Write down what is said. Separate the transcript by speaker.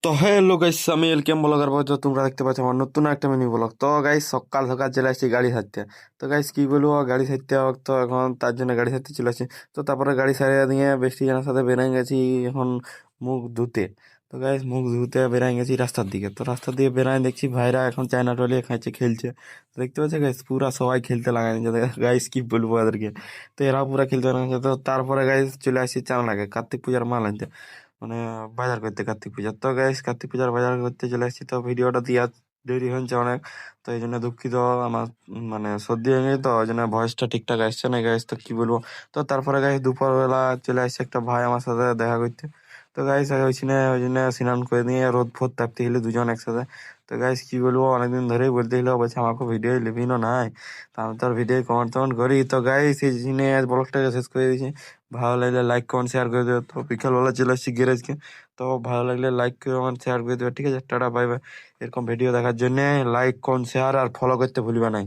Speaker 1: তো hello guys, আমি এলকেএম blogger বয়। তো তোমরা দেখতে পাচ্ছ আমার নতুন একটা মিনি ব্লগ। তো গাইস, সকাল সকাল চলে আসছি গাড়ি সারতে। তো গাইস কি বলবো, গাড়ি সারতে হবে তো এখন, তার জন্য গাড়ি সারতে চলে আসছি। তো তারপরে গাড়ি সারিয়ে দিয়ে বেশি জনের সাথে বেরিয়ে গেছি এখন মুখ ধুতে। তো গাইস মুখ ধুতে বেরিয়ে গেছি রাস্তার দিকে। তো রাস্তার দিকে বেরিয়ে দেখছি ভাইরা এখন চায়না টলিয়ে খাইছে, খেলছে। তো দেখতে পাচ্ছি গাইস, পুরা সবাই খেলতে লাগাই গাইস, কি বলবো এদেরকে। তো এরা পুরা খেলতে লাগাইছে। তো তারপরে গাইস চলে আসছি চাংলাকে কার্তিক পূজার মাল আনতে, মানে বাজার করতে কার্তিক পূজার। তো গাইস কার্তিক পূজার বাজার করতে চলে এসেছি। তো ভিডিওটা দিয়ে দেরি হয়েছে অনেক। তো এই জন্য দুঃখিত। আমার মানে সর্দি হয়ে গেছে, তো ওই জন্য ভয়েসটা ঠিকঠাক আসছে না গাইস। তো কি বলবো। তো তারপরে গাইস দুপুরবেলা চলে আসছে একটা ভাই আমার সাথে দেখা করতে। তো গাইস ওই জন্য স্নান করে নিয়ে রোদ ফোদ তাপতে গেলে দুজন একসাথে। তো গাইস কি বলবো, অনেকদিন ধরেই বলতে গেলো, বলছে আমাকে ভিডিও লিভিনও নাই। তো আমি তো ভিডিও কমেন্ট টমেন্ট করি। তো গাইস এই জন্য ব্লগটাকে শেষ করে দিয়েছি। ভালো লাগলে লাইক কমেন্ট শেয়ার করে দেবে। তো বিকালবেলা চলে আসছি গ্যারেজকে। তো ভালো লাগলে লাইক কমেন্ট শেয়ার করে দেবে, ঠিক আছে? Tata bye bye. এরকম ভিডিও দেখার জন্য লাইক কমেন্ট শেয়ার আর ফলো করতে ভুলবে না।